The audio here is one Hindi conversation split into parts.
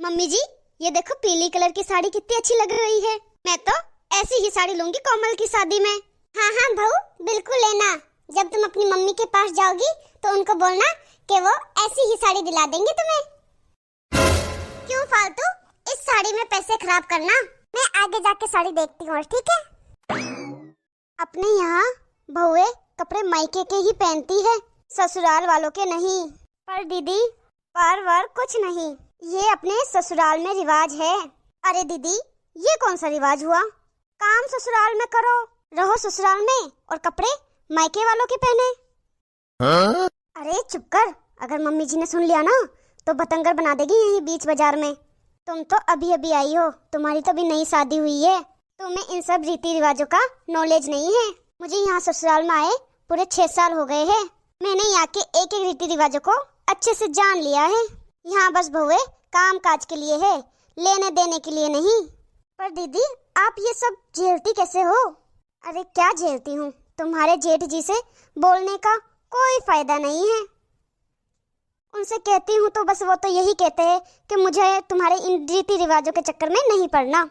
मम्मी जी, ये देखो पीली कलर की साड़ी कितनी अच्छी लग रही है। मैं तो ऐसी ही साड़ी लूंगी कोमल की शादी में। हाँ हाँ बहू, बिल्कुल लेना। जब तुम अपनी मम्मी के पास जाओगी तो उनको बोलना कि वो ऐसी ही साड़ी दिला देंगे तुम्हें। क्यों फालतू इस साड़ी में पैसे खराब करना, मैं आगे जाके साड़ी देखती हूँ, ठीक है। अपने यहाँ बहुएं कपड़े मायके के ही पहनती है, ससुराल वालों के नहीं। पर दीदी, पर वर कुछ नहीं, ये अपने ससुराल में रिवाज है। अरे दीदी, ये कौन सा रिवाज हुआ? काम ससुराल में करो, रहो ससुराल में, और कपड़े मायके वालों के पहने। हाँ? अरे चुप कर, अगर मम्मी जी ने सुन लिया ना तो बतंगर बना देगी यहीं बीच बाजार में। तुम तो अभी अभी आई हो, तुम्हारी तो अभी नई शादी हुई है, तुम्हें इन सब रीति रिवाजों का नॉलेज नहीं है। मुझे यहाँ ससुराल में आए पूरे 6 साल हो गए हैं। मैंने यहाँ के एक एक रीति रिवाजों को अच्छे से जान लिया है। यहाँ बस बहुएं काम काज के लिए है, लेने देने के लिए नहीं। पर दीदी, आप ये सब झेलती कैसे हो? अरे क्या झेलती हूँ, तुम्हारे जेठ जी से बोलने का कोई फायदा नहीं है। उनसे कहती हूँ तो बस वो तो यही कहते हैं कि मुझे तुम्हारे इन रीति रिवाजों के चक्कर में नहीं पड़ना।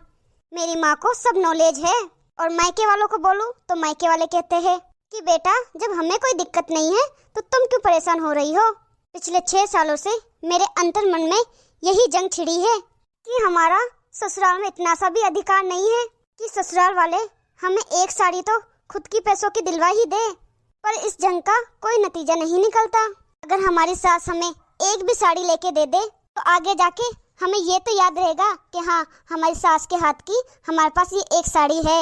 मेरी माँ को सब नॉलेज है, और मायके वालों को बोलूं तो मायके वाले कहते हैं कि बेटा, जब हमें कोई दिक्कत नहीं है तो तुम क्यों परेशान हो रही हो। पिछले 6 सालों से मेरे अंतर मन में यही जंग छिड़ी है कि हमारा ससुराल में इतना सा भी अधिकार नहीं है कि ससुराल वाले हमें एक साड़ी तो खुद की पैसों की दिलवा ही दे। पर इस जंग का कोई नतीजा नहीं निकलता। अगर हमारी सास हमें एक भी साड़ी लेके दे दे तो आगे जाके हमें ये तो याद रहेगा कि हाँ, हमारी सास के हाथ की हमारे पास ये एक साड़ी है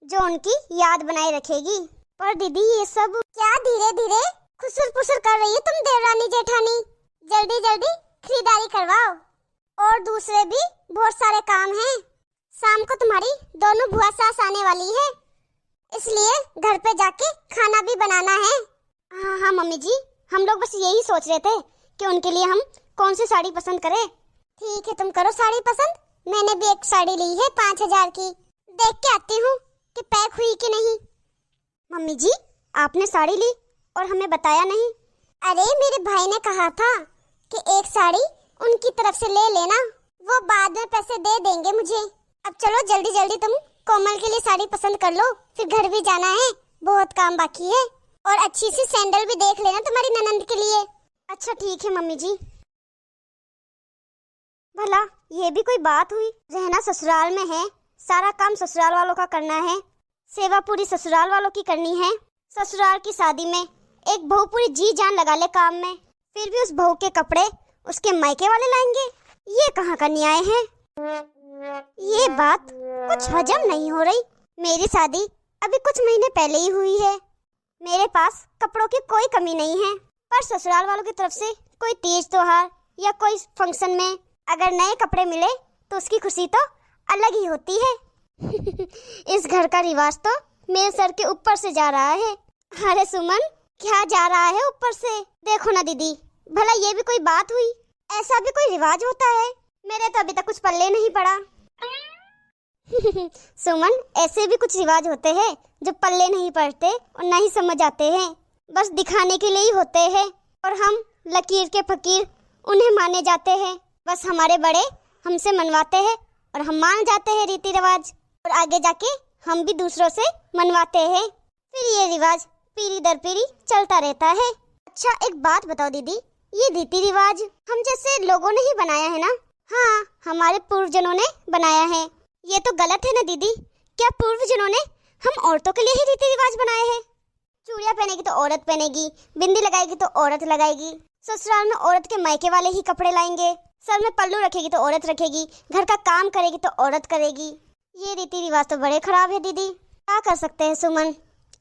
जो उनकी याद बनाए रखेगी। पर दीदी, ये सब क्या धीरे धीरे खुसर पुसर कर रही है तुम देवरानी जेठानी। जल्दी जल्दी खरीदारी करवाओ, और दूसरे भी बहुत सारे काम हैं। शाम को तुम्हारी दोनों बुआ सास आने वाली है, इसलिए घर पे जाके खाना भी बनाना है। हाँ हाँ मम्मी जी, हम लोग बस यही सोच रहे थे कि उनके लिए हम कौन सी साड़ी पसंद करें। ठीक है, तुम करो साड़ी पसंद। मैंने भी एक साड़ी ली है 5000 की, देख के आती हूँ कि पैक हुई कि नहीं। मम्मी जी, आपने साड़ी ली और हमें बताया नहीं। अरे मेरे भाई ने कहा था कि एक साड़ी उनकी तरफ से ले लेना, वो बाद में पैसे दे देंगे मुझे। अब चलो जल्दी जल्दी तुम कोमल के लिए साड़ी पसंद कर लो, फिर घर भी जाना है, बहुत काम बाकी है। और अच्छी सी सैंडल भी देख लेना तुम्हारी ननंद के लिए। अच्छा ठीक है मम्मी जी। भला ये भी कोई बात हुई? रहना ससुराल में है, सारा काम ससुराल वालों का करना है, सेवा पूरी ससुराल वालों की करनी है। ससुराल की शादी में एक बहू पूरी जी जान लगा ले काम में, फिर भी उस बहू के कपड़े उसके मायके वाले लाएंगे। ये कहाँ का न्याय है? ये बात कुछ हजम नहीं हो रही। मेरी शादी अभी कुछ महीने पहले ही हुई है, मेरे पास कपड़ों की कोई कमी नहीं है। पर ससुराल वालों की तरफ से कोई तीज त्योहार या कोई फंक्शन में अगर नए कपड़े मिले तो उसकी खुशी तो अलग ही होती है। इस घर का रिवाज तो मेरे सर के ऊपर से जा रहा है। अरे सुमन, क्या जा रहा है ऊपर से? देखो ना दीदी, भला ये भी कोई बात हुई? ऐसा भी कोई रिवाज होता है? मेरे तो अभी तक कुछ पल्ले नहीं पड़ा। सुमन, ऐसे भी कुछ रिवाज होते हैं जो पल्ले नहीं पड़ते और नहीं समझ आते हैं, बस दिखाने के लिए ही होते हैं, और हम लकीर के फकीर उन्हें माने जाते हैं। बस हमारे बड़े हमसे मनवाते हैं और हम मान जाते हैं रीति रिवाज, और आगे जाके हम भी दूसरों से मनवाते हैं। फिर ये रिवाज पीढ़ी दर पीढ़ी चलता रहता है। अच्छा एक बात बताओ दीदी, ये रीति रिवाज हम जैसे लोगों ने ही बनाया है ना? हाँ, हमारे पूर्वजनों ने बनाया है। ये तो गलत है ना दीदी? क्या पूर्वजनों ने हम औरतों के लिए ही रीति रिवाज बनाए हैं? चूड़ियाँ पहनेगी तो औरत पहनेगी, बिंदी लगाएगी तो औरत लगाएगी, ससुराल में औरत के मायके वाले ही कपड़े लाएंगे, सर में पल्लू रखेगी तो औरत रखेगी, घर का काम करेगी तो औरत करेगी। ये रीति रिवाज तो बड़े खराब है दीदी। क्या कर सकते हैं सुमन,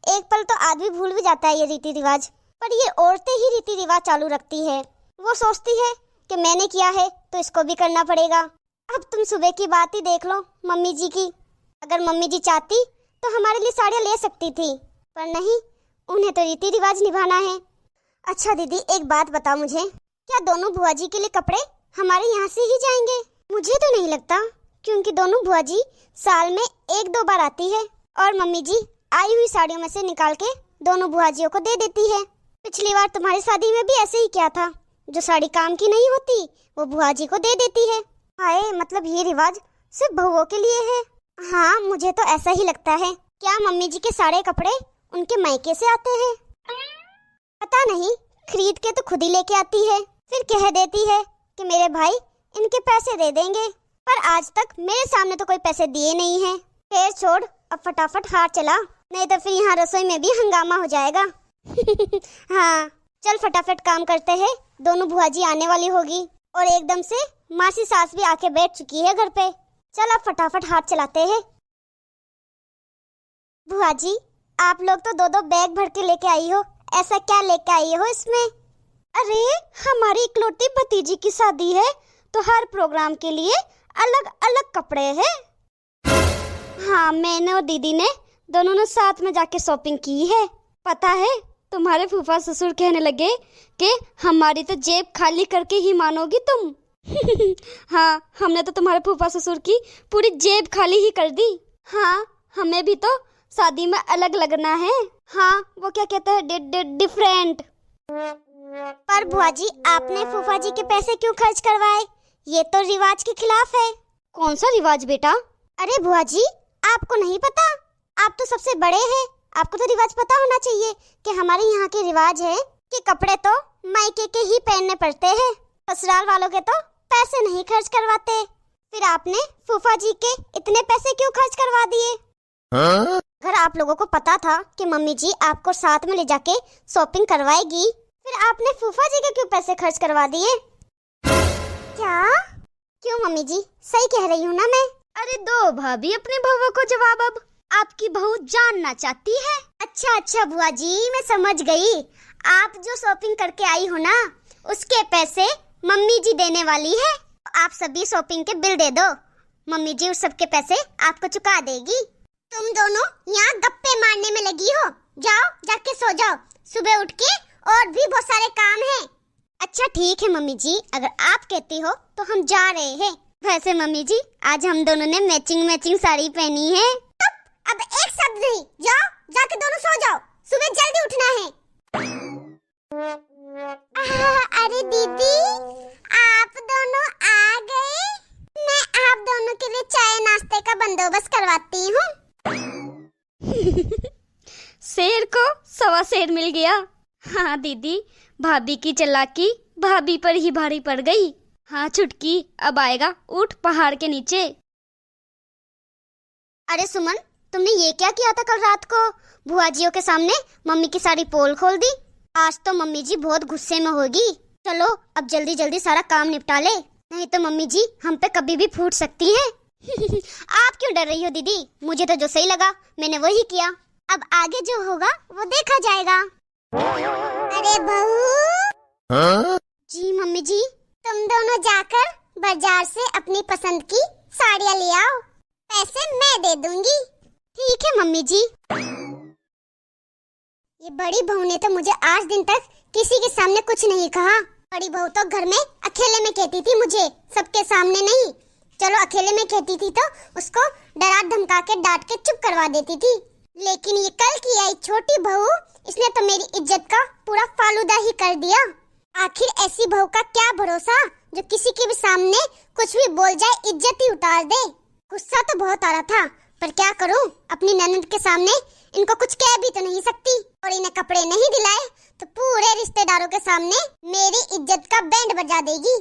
एक पल तो आदमी भूल भी जाता है ये रीति रिवाज, पर ये औरतें ही रीति रिवाज चालू रखती है। वो सोचती है कि मैंने किया है तो इसको भी करना पड़ेगा। अब तुम सुबह की बात ही देख लो मम्मी जी की। अगर मम्मी जी चाहती तो हमारे लिए साड़ियाँ ले सकती थी, पर नहीं, उन्हें तो रीति रिवाज निभाना है। अच्छा दीदी एक बात बताओ मुझे, क्या दोनों बुआ जी के लिए कपड़े हमारे यहाँ से ही जाएंगे? मुझे तो नहीं लगता, क्योंकि दोनों बुआ जी साल में 1-2 बार आती है, और मम्मी जी आई हुई साड़ियों में से निकाल के दोनों बुआ जियों को दे देती है। पिछली बार तुम्हारी शादी में भी ऐसे ही किया था, जो साड़ी काम की नहीं होती वो बुआ जी को दे देती है। हाय, मतलब ये रिवाज सिर्फ बहुओं के लिए है? हाँ, मुझे तो ऐसा ही लगता है। क्या मम्मी जी के सारे कपड़े उनके मायके से आते हैं? पता नहीं, खरीद के तो खुद ही लेके आती है, फिर कह देती है कि मेरे भाई इनके पैसे दे देंगे, पर आज तक मेरे सामने तो कोई पैसे दिए नहीं है। खैर छोड़, अब फटाफट हाथ चला, नहीं तो फिर यहाँ रसोई में भी हंगामा हो जाएगा। हाँ चल फटाफट काम करते हैं, दोनों बुआ जी आने वाली होगी और एकदम से मासी सास भी आके बैठ चुकी है घर पे। चल अब फटाफट हाथ चलाते हैं। बुआ जी, आप लोग तो दो दो बैग भर के लेके आई हो, ऐसा क्या लेके आई हो इसमें? अरे हमारी इकलौती भतीजी की शादी है तो हर प्रोग्राम के लिए अलग अलग कपड़े हैं। हाँ, मैंने और दीदी ने दोनों ने साथ में जाके शॉपिंग की है। पता है, तुम्हारे फूफा ससुर कहने लगे कि हमारी तो जेब खाली करके ही मानोगी तुम। हाँ, हमने तो तुम्हारे फूफा ससुर की पूरी जेब खाली ही कर दी। हाँ, हमें भी तो शादी में अलग लगना है। हाँ, वो क्या कहते हैं, डिफरेंट। पर बुआ जी, आपने फूफा जी के पैसे क्यों खर्च करवाए? ये तो रिवाज के खिलाफ है। कौन सा रिवाज बेटा? अरे बुआ जी, आपको नहीं पता? आप तो सबसे बड़े हैं, आपको तो रिवाज पता होना चाहिए कि हमारे यहाँ के रिवाज है कि कपड़े तो मायके के ही पहनने पड़ते हैं, ससुराल वालों के तो पैसे नहीं खर्च करवाते। फिर आपने फूफा जी के इतने पैसे क्यों खर्च करवा दिए? अगर आप लोगों को पता था कि मम्मी जी आपको साथ में ले जाके शॉपिंग करवाएगी, फिर आपने फूफा जी के क्यों पैसे खर्च करवा दिए? क्या? क्यों मम्मी जी, सही कह रही हूँ ना मैं? अरे दो भाभी अपनी बहू को जवाब। अब आपकी बहू जानना चाहती है। अच्छा बुआ जी, मैं समझ गई। आप जो शॉपिंग करके आई हो ना, उसके पैसे मम्मी जी देने वाली है। आप सभी शॉपिंग के बिल दे दो, मम्मी जी उस सब के पैसे आपको चुका देगी। तुम दोनों यहाँ गप्पे मारने में लगी हो, जाओ जाके सो जाओ, सुबह उठ के और भी बहुत सारे काम हैं। अच्छा ठीक है मम्मी जी, अगर आप कहती हो तो हम जा रहे हैं। वैसे मम्मी जी, आज हम दोनों ने मैचिंग साड़ी पहनी है। अब एक शब्द नहीं, जाओ जाके दोनों सो जाओ, सुबह जल्दी उठना है। अरे दीदी, आप दोनों आ गए। मैं आप दोनों के लिए चाय नाश्ते का बंदोबस्त करवाती हूँ। शेर को सवा शेर मिल गया। हाँ दीदी, भाभी की चालाकी भाभी पर ही भारी पड़ गई। हाँ छुटकी, अब आएगा ऊँट पहाड़ के नीचे। अरे सुमन, तुमने ये क्या किया था कल रात को? बुआ जियों के सामने मम्मी की सारी पोल खोल दी। आज तो मम्मी जी बहुत गुस्से में होगी। चलो अब जल्दी जल्दी सारा काम निपटा ले, नहीं तो मम्मी जी हम पे कभी भी फूट सकती है। आप क्यों डर रही हो दीदी? मुझे तो जो सही लगा मैंने वही किया। अब आगे जो होगा वो देखा जाएगा। अरे बहू। जी मम्मी जी। तुम दोनों जाकर बाजार से अपनी पसंद की साड़ियाँ ले आओ, पैसे मैं दे दूंगी। ठीक है मम्मी जी। ये बड़ी बहू ने तो मुझे आज दिन तक किसी के सामने कुछ नहीं कहा। बड़ी बहू तो घर में अकेले में कहती थी मुझे, सबके सामने नहीं। चलो अकेले में कहती थी तो उसको डरा धमका के डांट के चुप करवा देती थी, लेकिन ये कल की आई छोटी बहू, इसने तो मेरी इज्जत का पूरा फालूदा ही कर दिया। आखिर ऐसी बहू का क्या भरोसा जो किसी के भी सामने कुछ भी बोल जाए, इज्जत ही उतार दे। गुस्सा तो बहुत आ रहा था, पर क्या करूं, अपनी ननद के सामने इनको कुछ कह भी तो नहीं सकती, और इन्हें कपड़े नहीं दिलाए तो पूरे रिश्तेदारों के सामने मेरी इज्जत का बैंड बजा देगी।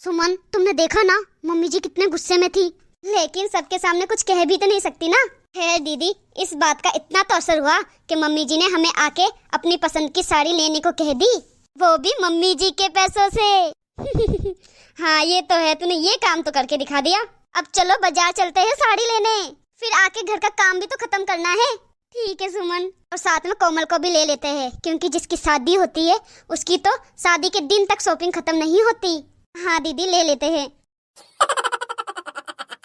सुमन, तुमने देखा ना मम्मी जी कितने गुस्से में थी, लेकिन सबके सामने कुछ कह भी तो नहीं सकती ना। खैर दीदी, इस बात का इतना तो असर हुआ कि मम्मी जी ने हमें आके अपनी पसंद की साड़ी लेने को कह दी, वो भी मम्मी जी के पैसों से। हाँ ये तो है, तूने ये काम तो करके दिखा दिया। अब चलो बाजार चलते हैं साड़ी लेने, फिर आके घर का काम भी तो खत्म करना है। ठीक है सुमन, और साथ में कोमल को भी ले लेते हैं, क्योंकि जिसकी शादी होती है उसकी तो शादी के दिन तक शॉपिंग खत्म नहीं होती। हाँ दीदी, ले लेते हैं।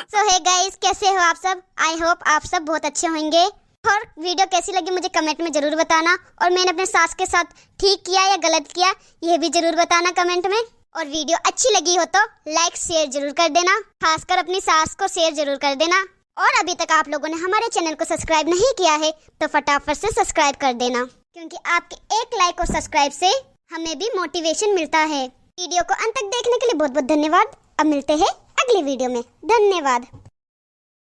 सो हे गाइस, कैसे हो आप सब? आई होप आप सब बहुत अच्छे होंगे। और वीडियो कैसी लगी मुझे कमेंट में जरूर बताना, और मैंने अपने सास के साथ ठीक किया या गलत किया ये भी जरूर बताना कमेंट में। और वीडियो अच्छी लगी हो तो लाइक शेयर जरूर कर देना, खासकर अपनी सास को शेयर जरूर कर देना। और अभी तक आप लोगों ने हमारे चैनल को सब्सक्राइब नहीं किया है तो फटाफट से सब्सक्राइब कर देना, क्योंकि आपके एक लाइक और सब्सक्राइब से हमें भी मोटिवेशन मिलता है। वीडियो को अंत तक देखने के लिए बहुत बहुत धन्यवाद। अब मिलते हैं अगली वीडियो में। धन्यवाद।